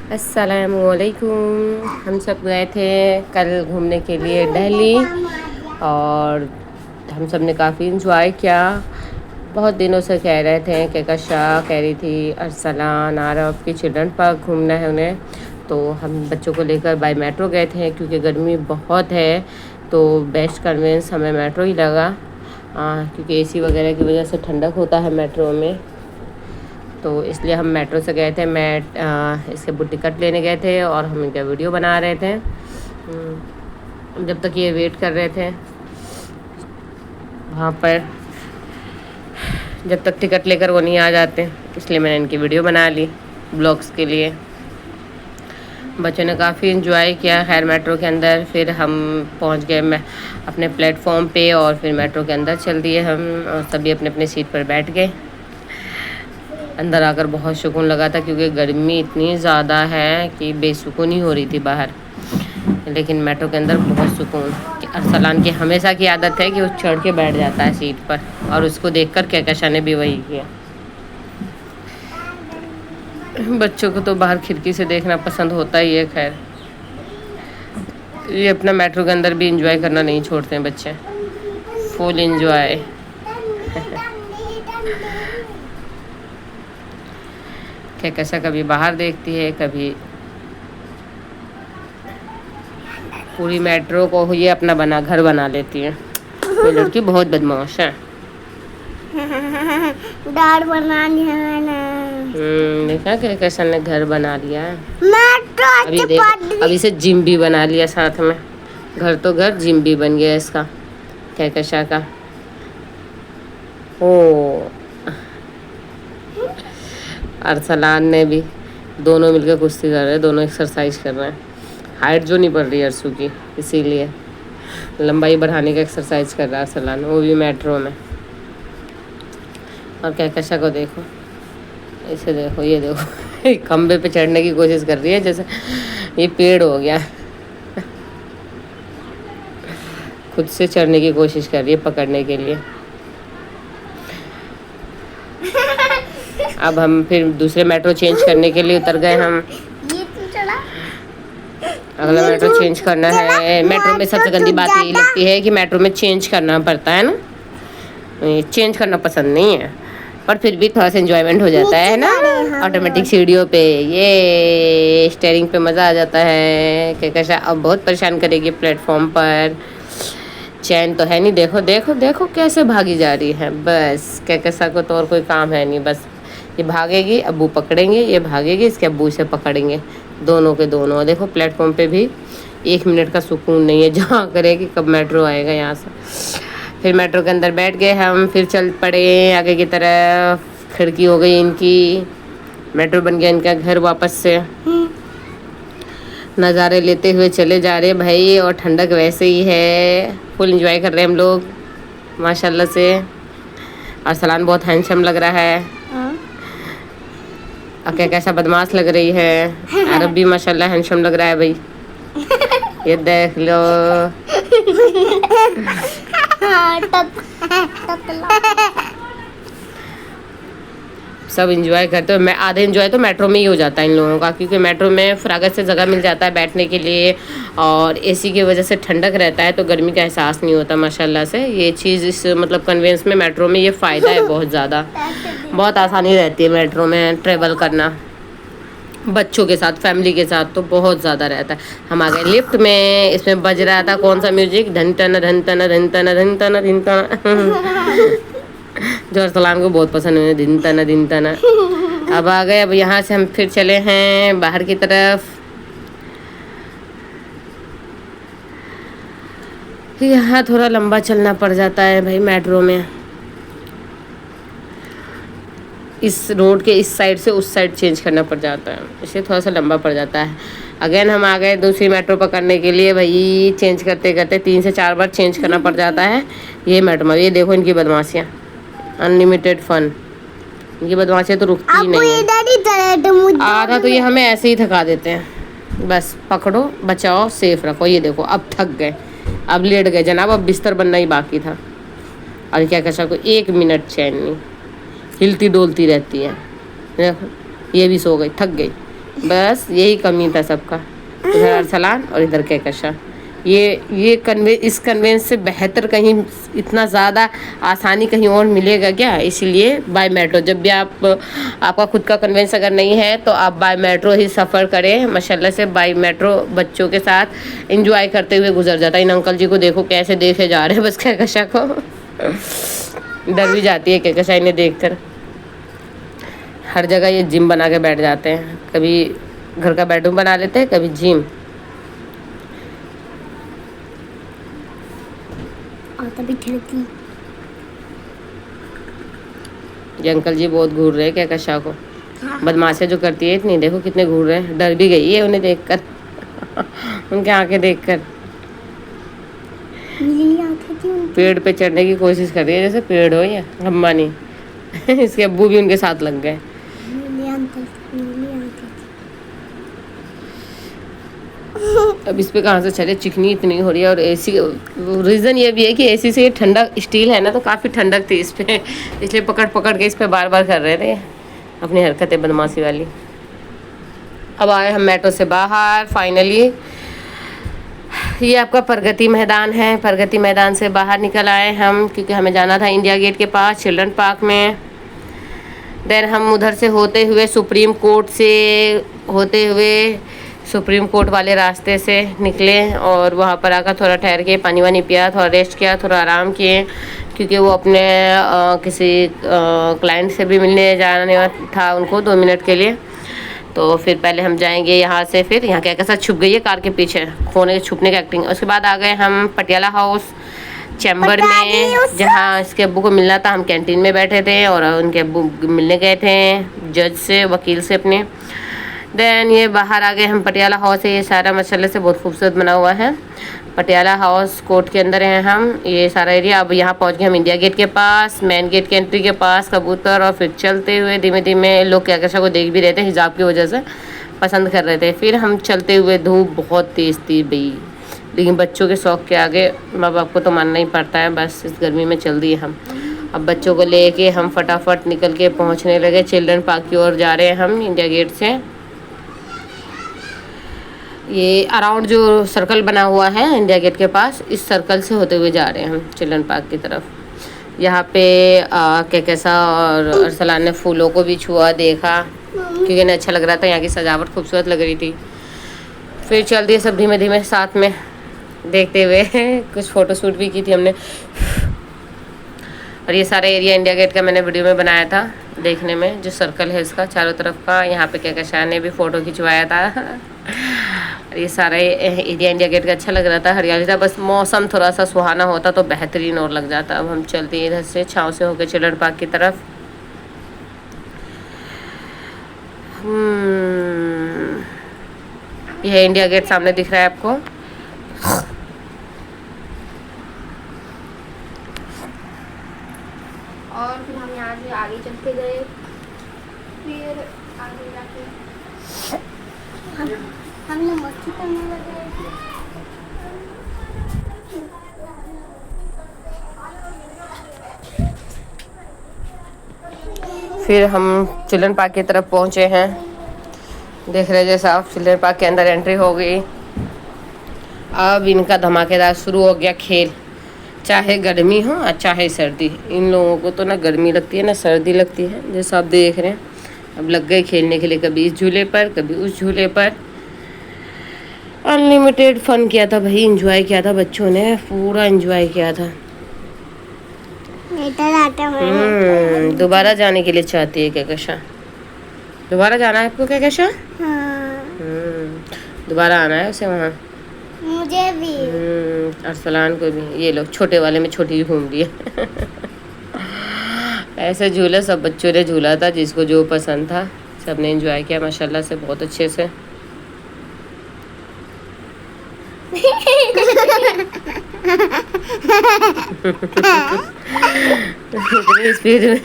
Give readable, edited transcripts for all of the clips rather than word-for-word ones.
अस्सलामुअलैकुम। हम सब गए थे कल घूमने के लिए दिल्ली और हम सब ने काफ़ी इंजॉय किया। बहुत दिनों से कह रहे थे कि कशा कह रही थी अरसलान आरफ की चिल्ड्रन पार्क घूमना है उन्हें, तो हम बच्चों को लेकर बाय मेट्रो गए थे क्योंकि गर्मी बहुत है। तो बेस्ट कन्वेंस हमें मेट्रो ही लगा, क्योंकि एसी वगैरह की वजह से ठंडक होता है मेट्रो में, तो इसलिए हम मेट्रो से गए थे। मैं इसके टिकट लेने गए थे और हम इनका वीडियो बना रहे थे। जब तक ये वेट कर रहे थे वहाँ पर, जब तक टिकट लेकर वो नहीं आ जाते, इसलिए मैंने इनकी वीडियो बना ली ब्लॉग्स के लिए। बच्चों ने काफ़ी इन्जॉय किया खैर मेट्रो के अंदर। फिर हम पहुँच गए मैं अपने प्लेटफॉर्म पे और फिर मेट्रो के अंदर चल दिए हम और सभी अपने अपने सीट पर बैठ गए। अंदर आकर बहुत सुकून लगा था क्योंकि गर्मी इतनी ज़्यादा है कि बेसुकूनी हो रही थी बाहर, लेकिन मेट्रो के अंदर बहुत सुकून। अरसलान की हमेशा की आदत है कि वो चढ़ के बैठ जाता है सीट पर, और उसको देखकर कहकशा ने भी वही किया। बच्चों को तो बाहर खिड़की से देखना पसंद होता ही है। खैर ये अपना मेट्रो के अंदर भी इंजॉय करना नहीं छोड़ते हैं बच्चे, फुल इंजॉय। कहकशा कभी बाहर देखती है, कभी पूरी मेट्रो को ये अपना घर बना लेती है। ये लड़की बहुत बदमाश है। दाल बना लिया मैंने। देखा कहकशा ने घर बना लिया है। मेट्रो अभी देख, अभी से जिम भी बना लिया साथ में। घर तो घर, जिम भी बन गया इसका, कहकशा का। ओ अरसलान ने भी, दोनों मिलकर कुश्ती कर रहे हैं, दोनों एक्सरसाइज कर रहे हैं। हाइट जो नहीं बढ़ रही है अरसू की, इसीलिए लंबाई बढ़ाने का एक्सरसाइज कर रहा है अरसलान, वो भी मेट्रो में। और कहकशा को देखो, इसे देखो, ये देखो खंबे पे चढ़ने की कोशिश कर रही है जैसे ये पेड़ हो गया। खुद से चढ़ने की कोशिश कर रही है पकड़ने के लिए। अब हम फिर दूसरे मेट्रो चेंज करने के लिए उतर गए हम। अगला मेट्रो चेंज करना है। मेट्रो में सबसे गंदी बात यही लगती है कि मेट्रो में चेंज करना पड़ता है ना। चेंज करना पसंद नहीं है, पर फिर भी थोड़ा सा एंजॉयमेंट हो जाता है ना। ऑटोमेटिक सीढ़ियों पे ये स्टीयरिंग पे मज़ा आ जाता है। कहकशा अब बहुत परेशान करेगी प्लेटफॉर्म पर, चैन तो है नहीं। देखो देखो देखो कैसे भागी जा रही है। बस कहकशा को तो और कोई काम है नहीं, बस ये भागेगी, अब्बू पकड़ेंगे, ये भागेगी, इसके अब्बू से पकड़ेंगे, दोनों के दोनों। देखो प्लेटफॉर्म पे भी 1 मिनट का सुकून नहीं है, जहाँ करेगी कब मेट्रो आएगा यहाँ से। फिर मेट्रो के अंदर बैठ गए हम, फिर चल पड़े आगे की तरफ। खिड़की हो गई इनकी, मेट्रो बन गया इनका घर वापस से। नज़ारे लेते हुए चले जा रहे भाई, और ठंडक वैसे ही है। फुल एंजॉय कर रहे हैं हम लोग माशाल्लाह से। अरसलान बहुत हैंडसम लग रहा है, और कैसा बदमाश लग रही है। अरब भी माशाल्लाह हैंडसम लग रहा है भाई, ये देख लो। सब इंजॉय करते हो। मैं आधे इंजॉय तो मेट्रो में ही हो जाता है इन लोगों का, क्योंकि मेट्रो में फरागत से जगह मिल जाता है बैठने के लिए, और एसी की वजह से ठंडक रहता है, तो गर्मी का एहसास नहीं होता माशाल्लाह से। ये चीज़ इस मतलब कन्वेंस में मेट्रो में ये फ़ायदा है बहुत ज़्यादा। बहुत आसानी रहती है मेट्रो में ट्रेवल करना, बच्चों के साथ, फैमिली के साथ तो बहुत ज़्यादा रहता है। हम आ गए लिफ्ट में, इसमें बज रहा था कौन सा म्यूजिक, धन तना धन तना धन तना धन तना धन तना, जो अरसलान को बहुत पसंद है, दिन तना दिन तना। अब आ गए, अब यहाँ से हम फिर चले हैं बाहर की तरफ। यहाँ थोड़ा लंबा चलना पड़ जाता है भाई मेट्रो में, इस रोड के इस साइड से उस साइड चेंज करना पड़ जाता है, इसलिए थोड़ा सा लंबा पड़ जाता है। अगेन हम आ गए दूसरी मेट्रो पकड़ने के लिए भाई। चेंज करते करते 3 से 4 बार चेंज करना पड़ जाता है ये मेट्रो में। ये देखो इनकी बदमाशियाँ, अनलिमिटेड फन। इनकी बदमाशियाँ तो रुकती ही नहीं है। आधा तो ये हमें ऐसे ही थका देते हैं, बस पकड़ो, बचाओ, सेफ रखो। ये देखो अब थक गए, अब लेट गए जनाब, अब बिस्तर बनना ही बाकी था। और क्या कशा को 1 मिनट चैन नहीं, हिलती डोलती रहती है। देखो ये भी सो गई, थक गई, बस यही कमी था सबका, इधर अरसलान और इधर कहकशा। इस कन्वेंस से बेहतर कहीं इतना ज़्यादा आसानी कहीं और मिलेगा क्या? इसीलिए बाय मेट्रो, जब भी आपका खुद का कन्वेंस अगर नहीं है तो आप बाय मेट्रो ही सफ़र करें। माशाल्लाह से बाय मेट्रो बच्चों के साथ एंजॉय करते हुए गुजर जाता है। इन अंकल जी को देखो कैसे देखे जा रहे हैं बस कहकशा को। डर भी जाती है कहकशा इन्हें देख कर। हर जगह ये जिम बना के बैठ जाते हैं, कभी घर का बेडरूम बना लेते हैं, कभी जिम। और तभी खिड़की। ये अंकल जी बहुत घूर रहे हैं कहकशा को। हाँ। बदमाशियाँ जो करती है इतनी, देखो कितने घूर रहे हैं। डर भी गई है उन्हें देखकर उनके आंखें देखकर। नीली आंखें थी उनकी। पेड़ पे चढ़ने की कोशिश कर रही है जैसे पेड़ हो या अंबानी। इसके अब्बू भी उनके साथ लग गए। नीली आंखें थी। अब इस पे कहाँ से चले, चिकनी इतनी हो रही है। और एसी, रीज़न ये भी है कि एसी से ये ठंडा स्टील है ना, तो काफ़ी ठंडक थी इस पे, इसलिए पकड़ पकड़ के इस पे बार बार कर रहे थे अपनी हरकतें बदमाशी वाली। अब आए हम मेट्रो से बाहर फाइनली। ये आपका प्रगति मैदान है, प्रगति मैदान से बाहर निकल आए हम, क्योंकि हमें जाना था इंडिया गेट के पास चिल्ड्रन पार्क में। देन हम उधर से होते हुए सुप्रीम कोर्ट से होते हुए सुप्रीम कोर्ट वाले रास्ते से निकले, और वहाँ पर आकर थोड़ा ठहर के पानी वानी पिया, थोड़ा रेस्ट किया, थोड़ा आराम किए, क्योंकि वो अपने किसी क्लाइंट से भी मिलने जाना था उनको 2 मिनट के लिए। तो फिर पहले हम जाएंगे यहाँ से, फिर यहाँ क्या साथ छुप गई है कार के पीछे, खोने छुपने की एक्टिंग। उसके बाद आ गए हम पटियाला हाउस चैम्बर में, जहाँ इसके अब्बू को मिलना था। हम कैंटीन में बैठे थे और उनके अब्बू मिलने गए थे जज से, वकील से अपने। देन ये बाहर आ गए हम पटियाला हाउस है। ये सारा माशाल्लाह से बहुत खूबसूरत बना हुआ है। पटियाला हाउस कोर्ट के अंदर हैं हम, ये सारा एरिया। अब यहाँ पहुँच गए हम इंडिया गेट के पास, मेन गेट के एंट्री के पास कबूतर। और फिर चलते हुए धीमे धीमे लोग कहकशा को देख भी रहे थे, हिजाब की वजह से पसंद कर रहे थे। फिर हम चलते हुए, धूप बहुत तेज़ थी भाई, लेकिन बच्चों के शौक़ के आगे माँ बाप को तो मानना ही पड़ता है। बस इस गर्मी में चल दिए हम। अब बच्चों को लेके हम फटाफट निकल के पहुँचने लगे चिल्ड्रन पार्क की ओर। जा रहे हैं हम इंडिया गेट से। ये अराउंड जो सर्कल बना हुआ है इंडिया गेट के पास, इस सर्कल से होते हुए जा रहे हैं हम चिल्ड्रन पार्क की तरफ। यहाँ पे कहकशा और अरसलान ने फूलों को भी छुआ, देखा, क्योंकि इन्हें अच्छा लग रहा था, यहाँ की सजावट खूबसूरत लग रही थी। फिर चल दिए सब धीमे धीमे साथ में देखते हुए। कुछ फ़ोटो शूट भी की थी हमने। और ये सारा एरिया इंडिया गेट का मैंने वीडियो में बनाया था, देखने में जो सर्कल है इसका चारों तरफ का। यहाँ पे कहकशा ने भी फ़ोटो खिंचवाया था। और ये सारा एरिया इंडिया गेट का अच्छा लग रहा था, हरियाली था। बस मौसम थोड़ा सा सुहाना होता तो बेहतरीन और लग जाता। अब हम चलते हैं इधर से छाँव से होकर चिल्ड्रन पार्क की तरफ। यह इंडिया गेट सामने दिख रहा है आपको। और फिर हम यहाँ से आगे चलते गए, फिर आगे जाके हम लोग मस्ती करने लगे। फिर हम चिल्ड्रन पार्क की तरफ पहुँचे हैं। देख रहे जैसा आप, चिल्ड्रन पार्क के अंदर एंट्री हो गई। अब इनका धमाकेदार शुरू हो गया खेल, चाहे गर्मी हो और चाहे सर्दी। इन लोगों को तो ना गर्मी लगती है ना सर्दी लगती है, जैसा आप देख रहे हैं। अब लग गए खेलने के लिए, कभी इस झूले पर कभी उस झूले पर। अनलिमिटेड फन किया था भाई, एंजॉय किया था बच्चों ने, पूरा एंजॉय किया था। दोबारा जाने के लिए चाहती है कहकशा। दोबारा जाना है आपको कहकशा? दोबारा आना है उसे वहाँ। मुझे भी, अरसलान को भी। ये लोग छोटे वाले में छोटी घूम रही है। ऐसे झूले सब बच्चों ने झूला था, जिसको जो पसंद था सब ने एंजॉय किया माशाल्लाह से, बहुत अच्छे से। इतनी स्पीड में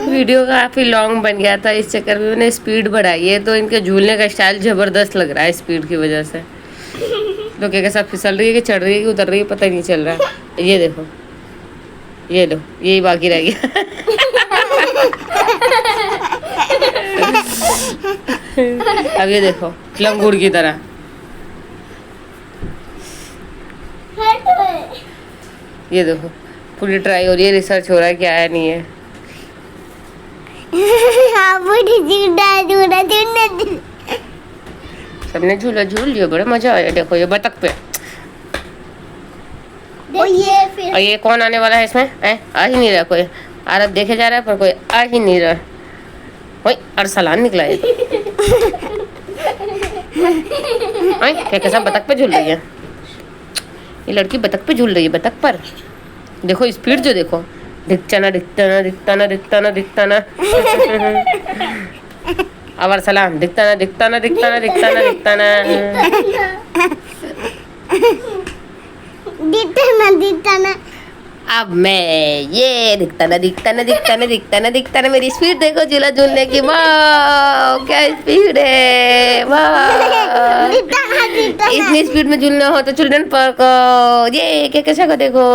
वीडियो काफ़ी लॉन्ग बन गया था, इस चक्कर में मैंने स्पीड बढ़ाई है। तो इनके झूलने का स्टाइल ज़बरदस्त लग रहा है स्पीड की वजह से। तो क्या कैसा फिसल रही है कि चढ़ रही है कि उतर रही है, पता ही नहीं चल रहा है। ये देखो, ये लो, यही बाकी रह गया। अब ये देखो लंगूर की तरह। ये देखो पूरी ट्राई हो रही है, रिसर्च हो रहा है क्या है नहीं है। सबने झूला झूल लिया, बड़ा मजा आया। देखो ये बतख पे, और ये कौन आने वाला है इसमें? आ ही नहीं रहा कोई। आरत देखे जा रहा है पर कोई आ ही नहीं रहा। वही अरसलान निकला है। क्या कैसा बतख पे झूल रही है ये लड़की, बतख पे झूल रही है, बतख पर। देखो स्पीड जो देखो, दिखता ना दिखता ना दिखता ना दिखता ना दिखता ना। अब अरसलान दिखता ना दिखता ना दिखता ना दिखता ना दिखता ना दिखता ना। अब मैं ये दिखता ना दिखता ना दिखता ना दिखता ना दिखता ना। मेरी स्पीड देखो झूला झूलने की, वाह क्या स्पीड है, वाह। इतनी स्पीड में झूलना हो तो चिल्ड्रन पार्क को। ये क्या कैसा को देखो,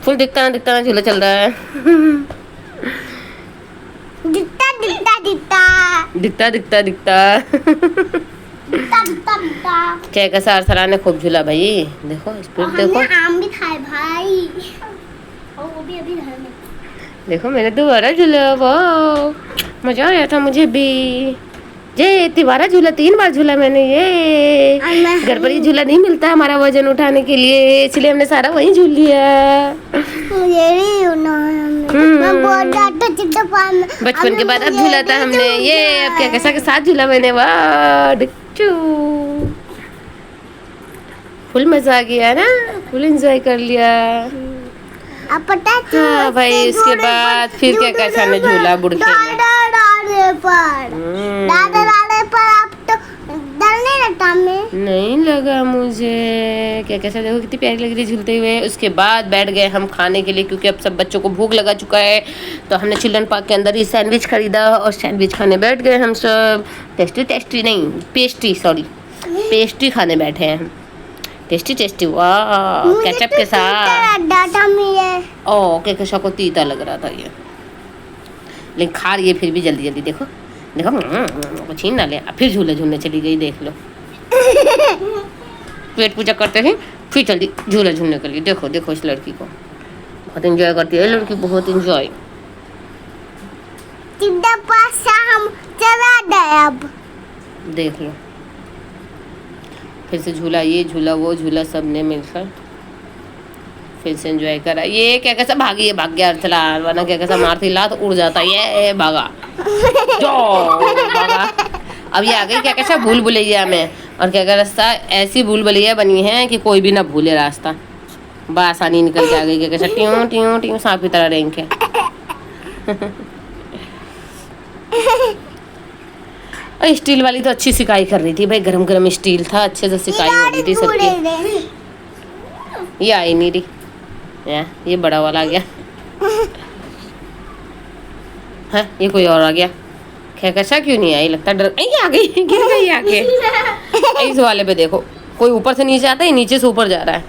फुल दिखता ना झूला चल रहा है। दिखता दिखता दिखता दिखता दिखता क्या कैसा अरसलान ने खूब झूला भाई। देखो स्पीड देखो। आम भी खाए भाई, और वो भी अभी घर में। देखो मैंने दोबारा झूला, वाह मजा आया था मुझे भी। ये तिवारा झूला 3 बार झूला मैंने। ये घर पर ही झूला नहीं मिलता हमारा वजन उठाने के लिए, इसलिए हमने सारा वहीं झूल लिया। मुझे भी मैं बहुत ज्यादा चिट्टा पान बचपन के बाद अब झूला था हमने। ये अब क्या कैसा के साथ झूला मैंने, वाह डिक्चू। फुल मजा आ गया ना, फुल एंजॉय कर लिया। अब पता है हाँ भाई, उसके बाद फिर क्या कैसा ने झूला बुढ़के में। डाले पर अब तो डर नहीं लगता मैं। नहीं लगा मुझे। क्या कैसा देखो कितनी प्यारी लग रही है झूलते हुए। उसके बाद बैठ गए हम खाने के लिए, क्योंकि अब सब बच्चों को भूख लगा चुका है। तो हमने चिल्ड्रन पार्क के अंदर ही सैंडविच खरीदा और सैंडविच खाने बैठ गए हम सब। टेस्टी नहीं, पेस्ट्री खाने बैठे हैं हम। टेस्टी वाह, केचप के साथ। ओ क्या कैसा को तीता लग रहा था ये, लेकिन खा रही है फिर भी जल्दी देखो को छीन ना ले। फिर झूले झूलने चली गई, देख लो। पेट पूजा करते ही फिर जल्दी झूले झूलने के लिए। देखो इस लड़की को, बहुत एंजॉय करती है लड़की, बहुत एंजॉय। हम चला गए अब। देख लो फिर से झूला, ये झूला वो झूला सबने मिलकर फिर से एंजॉय करा। ये क्या कैसा भाग गया अरसलान, वरना क्या कैसा मारती लात उड़ जाता। ये भागा अब ये आ गई क्या कैसा भूल भुलैया में। और क्या क्या रास्ता ऐसी भूल भुलैया बनी है कि कोई भी ना भूले रास्ता, बासानी निकल के आ गई। क्या कैसा ट्यूं ट्यूं ट्यूं सांप की तरह रेंग के। और स्टील वाली तो अच्छी सिकाई कर रही थी भाई, गरम स्टील था, अच्छे से सिकाई हो रही थी सबकी। ये आई नहीं रही, ये बड़ा वाला आ गया है, ये कोई और आ गया। कैसा क्यों नहीं आई, लगता डर। आ गई, गिर गई आके। इस वाले पे देखो, कोई ऊपर से नीचे आता है, नीचे से ऊपर जा रहा है।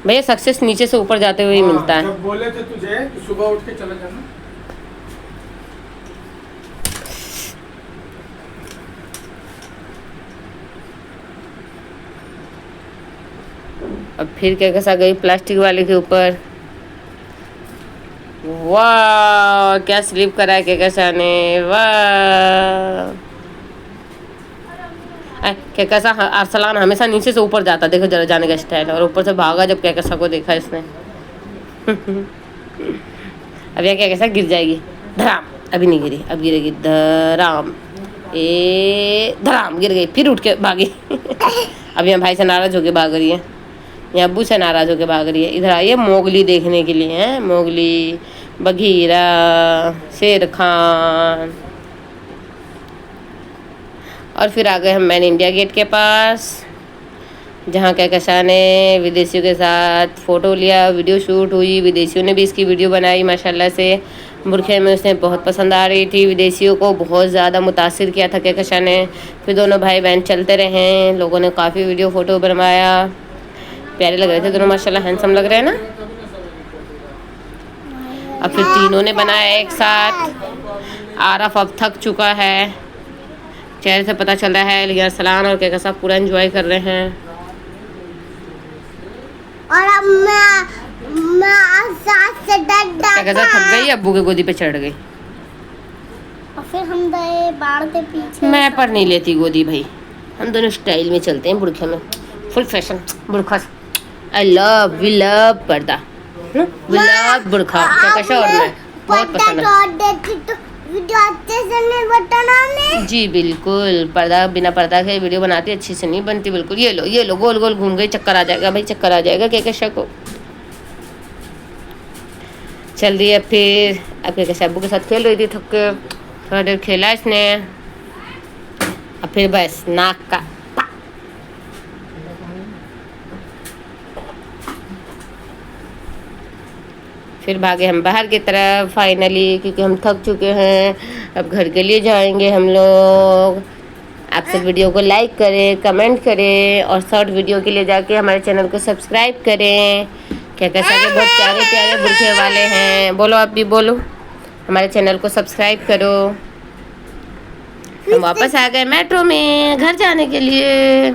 भैया सक्सेस नीचे से ऊपर जाते हुए ही मिलता है। जब बोले थे तुझे कि सुबह उठ के चले जाना। अब फिर क्या कैसा गई प्लास्टिक वाले के ऊपर। वाह क्या स्लिप करा है क्या कैसा ने, वाह। क्या कैसा अरसलान हमेशा नीचे से ऊपर जाता, देखो जरा जाने का स्टाइल। और ऊपर से भागा जब क्या कैसा को देखा इसने। अब यह क्या कैसा गिर जाएगी, धराम। अभी नहीं गिरी, अब गिरेगी, धराम। धराम गिर गई, फिर उठ के भागी। अब यहाँ भाई से नाराज होके भाग रही है, यहाँ अब्बू से नाराज होके भाग रही है। इधर आइए मोगली देखने के लिए, हैं मोगली, बघीरा, शेर खान। और फिर आ गए हम मैन इंडिया गेट के पास, जहाँ कहकशां ने विदेशियों के साथ फ़ोटो लिया, वीडियो शूट हुई। विदेशियों ने भी इसकी वीडियो बनाई माशाल्लाह से। बुरखे में उसने बहुत पसंद आ रही थी, विदेशियों को बहुत ज़्यादा मुतासिर किया था कहकशां ने। फिर दोनों भाई बहन चलते रहे, लोगों ने काफ़ी वीडियो फ़ोटो बनवाया। प्यारे लग रहे थे दोनों माशाल्लाह, हैंडसम लग रहे हैं ना। अब फिर तीनों ने बनाया एक साथ। आरफ अब थक चुका है, चेहरे से पता चल रहा है, लेकिन अरसलान और केका साहब पूरा एंजॉय कर रहे हैं। और अब मैं साथ से केका साहब थक गई, अब्बू के गोदी पे चढ़ गई। और फिर हम गए बाढ़ के पीछे। मैं पर नहीं लेती गोदी भाई, हम दोनों स्टाइल में चलते हैं, बुरखे में फुल फैशन बुरखा। आई लव वी लव पर्दा, वी लव बुरखा। केका और मैं बहुत पसंद है। वीडियो अच्छे से नहीं बताना हमने। जी बिल्कुल, पर्दा बिना पर्दा के वीडियो बनाती अच्छी से नहीं बनती बिल्कुल। ये लो गोल गोल घूम गई, चक्कर आ जाएगा भाई, चक्कर आ जाएगा केका को। चल रही है फिर, अब केका अब्बू के साथ खेल रही थी, थक के थोड़ा देर खेला इसने, अब फिर बस नाक का फिर भागे हम बाहर की तरफ फाइनली, क्योंकि हम थक चुके हैं। अब घर के लिए जाएंगे हम लोग। आप सब वीडियो को लाइक करें, कमेंट करें और शॉर्ट वीडियो के लिए जाके हमारे चैनल को सब्सक्राइब करें। क्या कैसा के बहुत प्यारे प्यारे बुरखे वाले हैं, बोलो आप भी बोलो, हमारे चैनल को सब्सक्राइब करो। हम वापस आ गए मेट्रो में घर जाने के लिए।